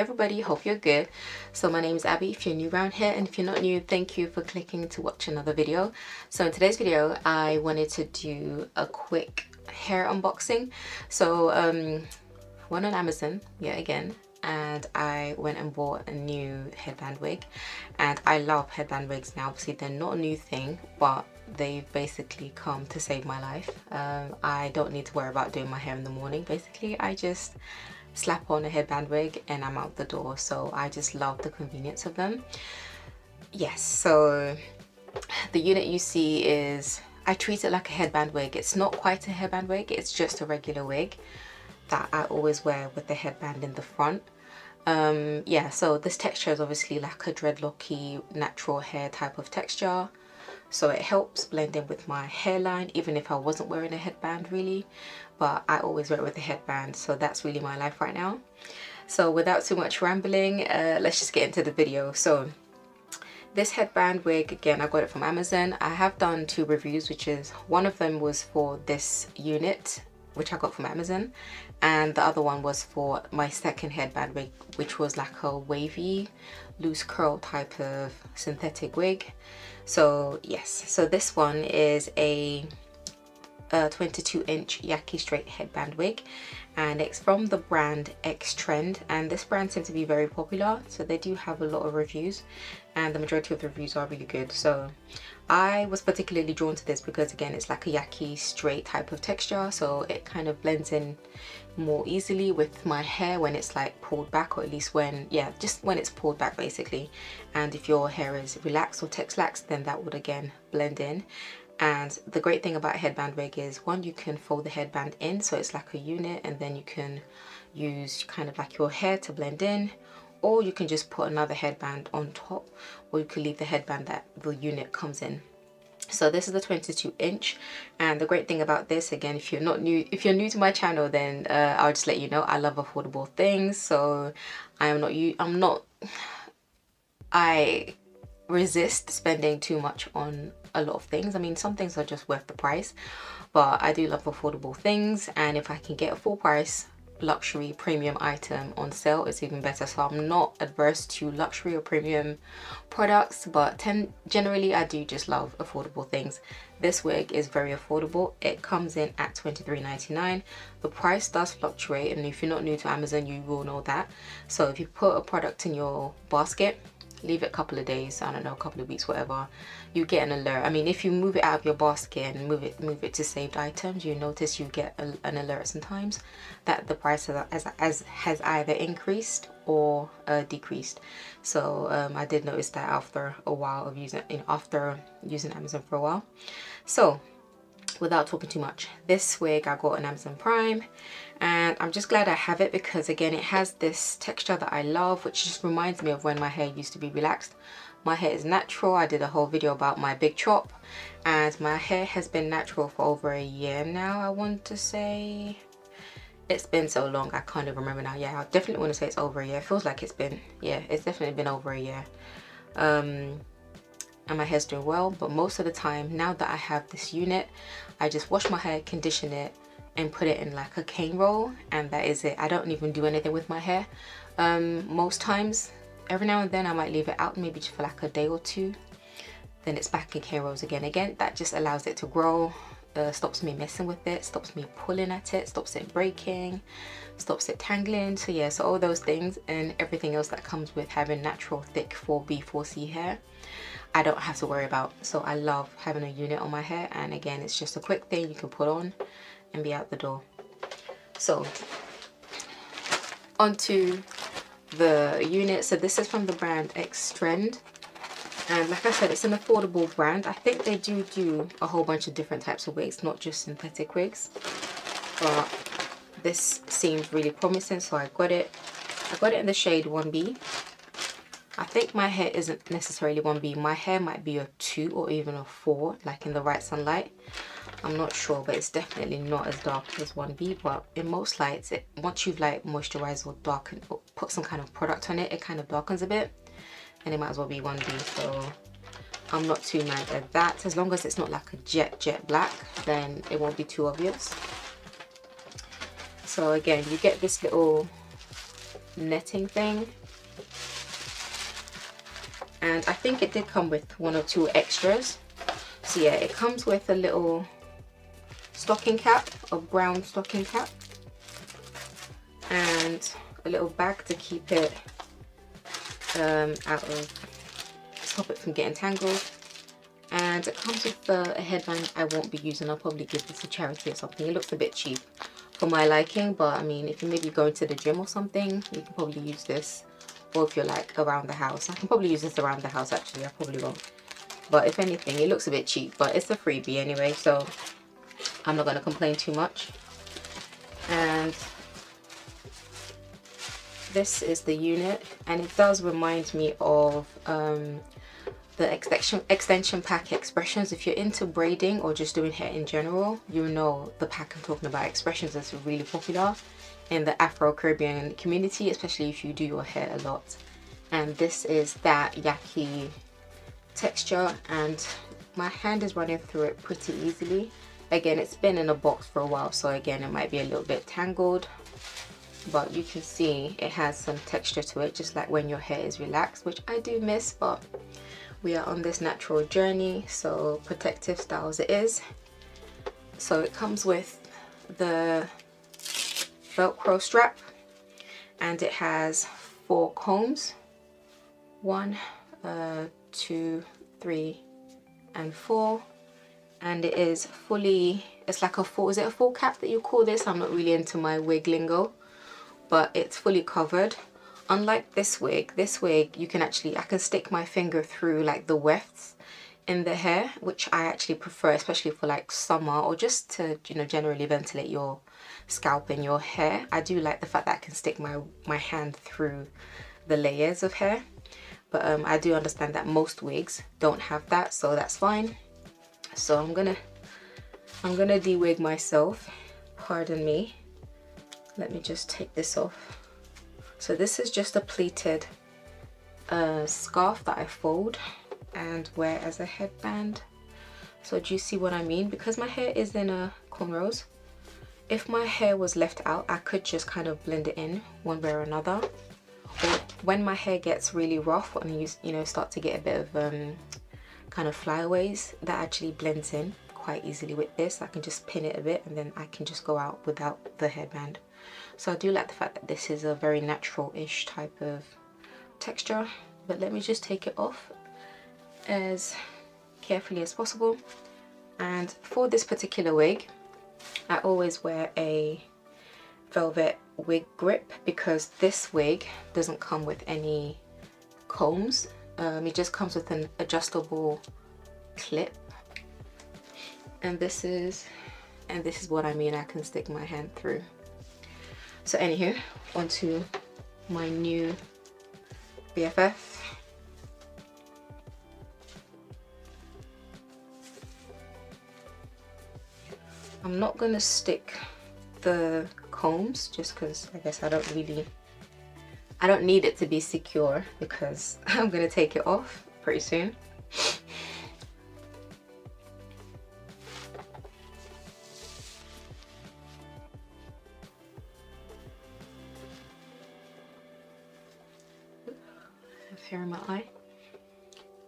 everybody, hope you're good. So my name is Abby if you're new around here, and if you're not new, thank you for clicking to watch another video. So in today's video I wanted to do a quick hair unboxing. So went on Amazon yet again, and I went and bought a new headband wig, and I love headband wigs now. Obviously they're not a new thing, but they've basically come to save my life. I don't need to worry about doing my hair in the morning. Basically I just slap on a headband wig and I'm out the door. So I just love the convenience of them. Yes, so the unit you see is, I treat it like a headband wig. It's not quite a headband wig, it's just a regular wig that I always wear with the headband in the front. Yeah, so this texture is obviously like a dreadlocky natural hair type of texture, so it helps blend in with my hairline even if I wasn't wearing a headband really, but I always wear it with a headband, so that's really my life right now. So without too much rambling, let's just get into the video. So this headband wig, again, I got it from Amazon. I have done 2 reviews, which is, one of them was for this unit which I got from Amazon, and the other one was for my second headband wig, which was like a wavy loose curl type of synthetic wig. So yes, so this one is a 22-inch Yaki straight headband wig, and it's from the brand Xtrend, and this brand seems to be very popular, so they do have a lot of reviews, and the majority of the reviews are really good. So I was particularly drawn to this because, again, it's like a Yaki straight type of texture, so it kind of blends in more easily with my hair when it's like pulled back, or at least when, yeah, just when it's pulled back basically. And if your hair is relaxed or texlaxed, then that would again blend in. And the great thing about a headband wig is, one, you can fold the headband in so it's like a unit, and then you can use kind of like your hair to blend in, or you can just put another headband on top, or you can leave the headband that the unit comes in. So this is the 22-inch, and the great thing about this, again, if you're new to my channel, then I'll just let you know I love affordable things. So I resist spending too much on a lot of things. I mean, some things are just worth the price, but I do love affordable things, and if I can get a full price luxury premium item on sale, it's even better. So I'm not adverse to luxury or premium products, but generally I do just love affordable things. This wig is very affordable. It comes in at $23.99. The price does fluctuate, and if you're not new to Amazon, you will know that. So if you put a product in your basket, leave it a couple of days, I don't know, a couple of weeks, whatever, you get an alert. I mean, if you move it out of your basket and move it to saved items, you notice you get an alert sometimes that the price has either increased or decreased. So I did notice that after a while of using, after using Amazon for a while. So without talking too much, this wig I got on Amazon Prime, and I'm just glad I have it because, again, it has this texture that I love, which just reminds me of when my hair used to be relaxed. My hair is natural. I did a whole video about my big chop, and my hair has been natural for over a year now. I want to say, it's been so long I can't even remember now. Yeah, I definitely want to say it's over a year. It feels like it's been, yeah, it's definitely been over a year. And my hair's doing well, but most of the time now that I have this unit, I just wash my hair, condition it, and put it in like a cane roll, and that is it. I don't even do anything with my hair most times. Every now and then I might leave it out, maybe just for like a day or 2, then it's back in cane rolls again. That just allows it to grow, stops me messing with it, stops me pulling at it, stops it breaking, stops it tangling. So yeah, so all those things and everything else that comes with having natural thick 4B 4C hair, I don't have to worry about. So I love having a unit on my hair, and again, it's just a quick thing you can put on and be out the door. So onto the unit. So this is from the brand Xtrend, and like I said, it's an affordable brand. I think they do a whole bunch of different types of wigs, not just synthetic wigs, but this seemed really promising, so I got it in the shade 1B. I think my hair isn't necessarily 1B. My hair might be a 2 or even a 4, like in the right sunlight. I'm not sure, but it's definitely not as dark as 1B. But in most lights, once you've like moisturized or darkened or put some kind of product on it, it kind of darkens a bit, and it might as well be 1B. So I'm not too mad at that. As long as it's not like a jet black, then it won't be too obvious. So again, you get this little netting thing. And I think it did come with 1 or 2 extras. So yeah, it comes with a little stocking cap, a brown stocking cap, and a little bag to keep it out of, stop it from getting tangled. And it comes with a headband I won't be using. I'll probably give this to charity or something. It looks a bit cheap for my liking, but I mean, if you're maybe going to the gym or something, you can probably use this. Or if you're like around the house, I can probably use this around the house actually. I probably won't, but if anything, it looks a bit cheap, but it's a freebie anyway, so I'm not going to complain too much. And this is the unit, and it does remind me of the extension pack Expressions. If you're into braiding or just doing hair in general, you know the pack I'm talking about. Expressions is really popular in the Afro-Caribbean community, especially if you do your hair a lot. And this is that Yaki texture, and my hand is running through it pretty easily. Again, it's been in a box for a while, so again, it might be a little bit tangled, but you can see it has some texture to it, just like when your hair is relaxed, which I do miss, but we are on this natural journey, so protective styles it is. So it comes with the Velcro strap, and it has 4 combs, 1, 2, 3, and 4, and it is fully, it's like a full, is it a full cap that you call this? I'm not really into my wig lingo, but it's fully covered. Unlike this wig you can actually, I can stick my finger through like the wefts in the hair, which I actually prefer, especially for like summer or just to, you know, generally ventilate your scalp and your hair. I do like the fact that I can stick my hand through the layers of hair, but I do understand that most wigs don't have that, so that's fine. So I'm gonna de-wig myself, pardon me. Let me just take this off. So this is just a pleated scarf that I fold and wear as a headband. So do you see what I mean? Because my hair is in a cornrows, if my hair was left out, I could just kind of blend it in one way or another. Or when my hair gets really rough and you know, start to get a bit of kind of flyaways, that actually blends in quite easily with this. I can just pin it a bit and then I can just go out without the headband. So I do like the fact that this is a very natural-ish type of texture. But let me just take it off as carefully as possible. And for this particular wig, I always wear a velvet wig grip because this wig doesn't come with any combs. It just comes with an adjustable clip, and this is what I mean. I can stick my hand through. So anywho, onto my new BFF. I'm not gonna stick the combs just because I guess I don't need it to be secure because I'm gonna take it off pretty soon. I have hair in my eye,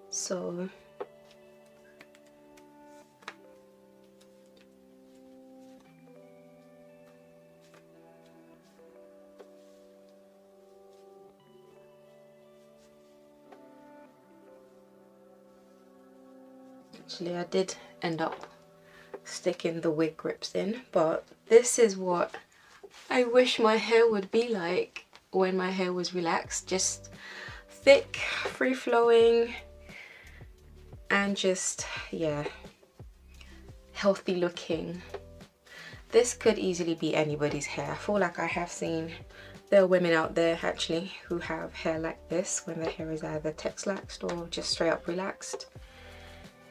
so actually I did end up sticking the wig grips in, but this is what I wish my hair would be like when my hair was relaxed. Just thick, free-flowing, and just, yeah, healthy looking. This could easily be anybody's hair. I feel like I have seen there are women out there actually who have hair like this when their hair is either texlaxed or just straight up relaxed,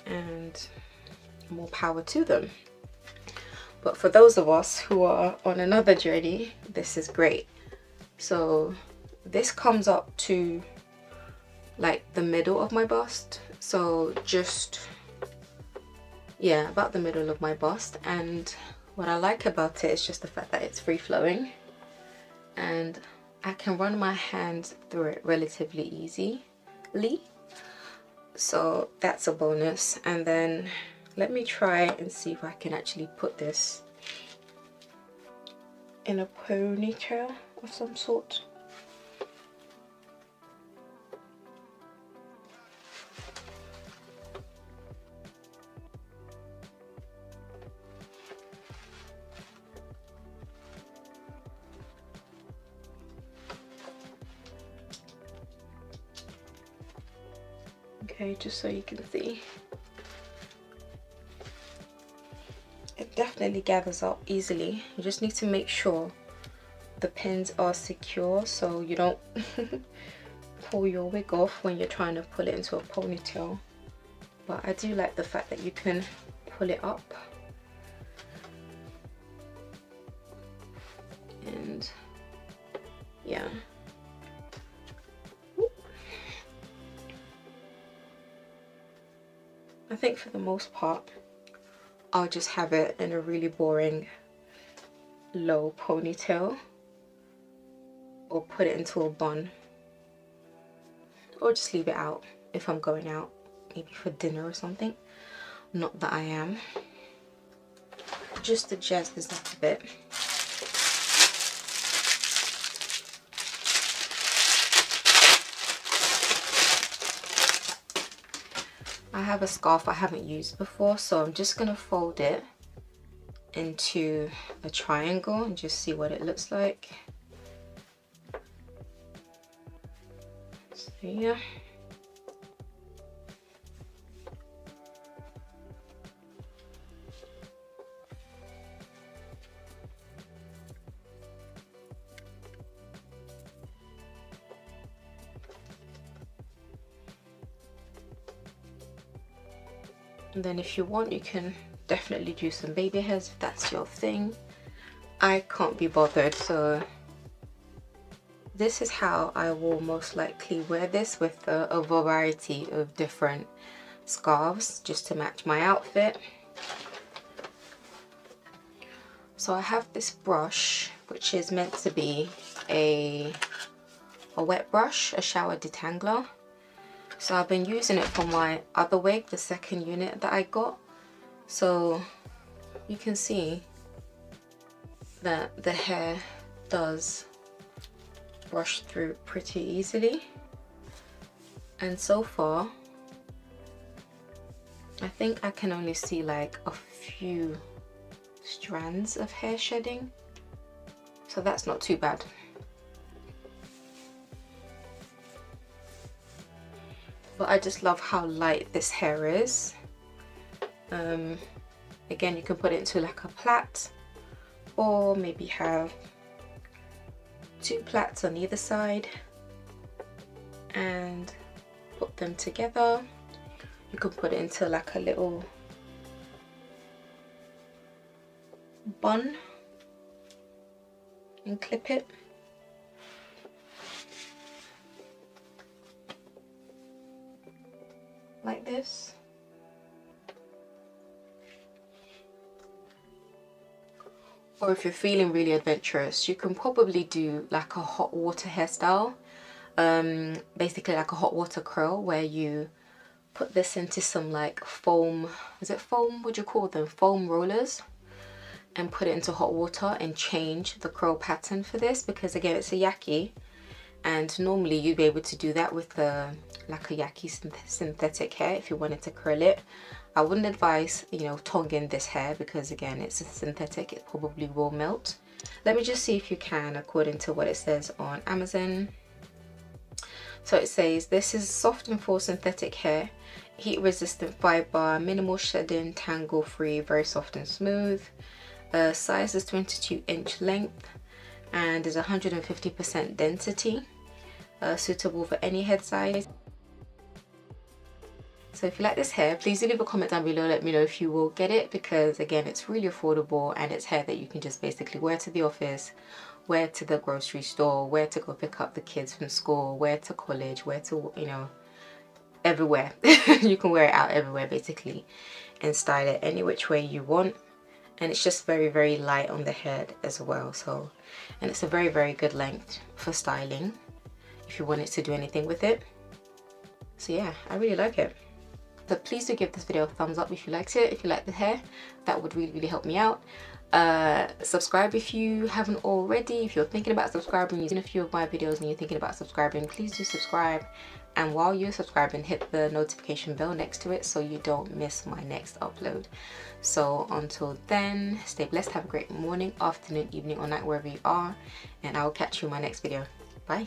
and more power to them. But for those of us who are on another journey, this is great. So this comes up to like the middle of my bust, so just, yeah, about the middle of my bust. And what I like about it is just the fact that it's free flowing, and I can run my hands through it relatively easily. So that's a bonus. And then let me try and see if I can actually put this in a ponytail of some sort. Okay, just so you can see. It definitely gathers up easily. You just need to make sure the pins are secure so you don't pull your wig off when you're trying to pull it into a ponytail. But I do like the fact that you can pull it up. And yeah. I think for the most part, I'll just have it in a really boring low ponytail, or put it into a bun, or just leave it out if I'm going out, maybe for dinner or something. Not that I am. Just to jazz this up a bit. I have a scarf I haven't used before, so I'm just gonna fold it into a triangle and just see what it looks like. So yeah. And then if you want, you can definitely do some baby hairs if that's your thing. I can't be bothered, so this is how I will most likely wear this, with a variety of different scarves just to match my outfit. So I have this brush, which is meant to be a wet brush, a shower detangler. So I've been using it for my other wig, the second unit that I got. So you can see that the hair does brush through pretty easily. And so far, I think I can only see like a few strands of hair shedding. So that's not too bad. But I just love how light this hair is. Again, you can put it into like a plait, or maybe have two plaits on either side and put them together. You can put it into like a little bun and clip it. Like this. Or if you're feeling really adventurous, you can probably do like a hot water hairstyle. Basically like a hot water curl, where you put this into some like foam, is it foam, would you call them? Foam rollers. And put it into hot water and change the curl pattern for this, because again it's a Yaki. And normally you'd be able to do that with like a Yaki synthetic hair if you wanted to curl it. I wouldn't advise, you know, tonguing this hair, because again it's a synthetic, it probably will melt. Let me just see if you can, according to what it says on Amazon. So it says, this is soft and full synthetic hair, heat resistant fiber, minimal shedding, tangle free, very soft and smooth. Size is 22-inch length and is 150% density. Suitable for any head size. So if you like this hair, please do leave a comment down below, let me know if you will get it, because again it's really affordable and it's hair that you can just basically wear to the office, wear to the grocery store, wear to go pick up the kids from school, wear to college, wear to, you know, everywhere. You can wear it out everywhere basically and style it any which way you want. and it's just very light on the head as well. So, and it's a very good length for styling if you wanted to do anything with it. So yeah, I really like it. So please do give this video a thumbs up if you liked it. If you like the hair, that would really help me out. Subscribe if you haven't already. If you're thinking about subscribing, you've seen a few of my videos and you're thinking about subscribing, please do subscribe. And while you're subscribing, hit the notification bell next to it so you don't miss my next upload. So until then, stay blessed, have a great morning, afternoon, evening or night, wherever you are, and I will catch you in my next video. Bye.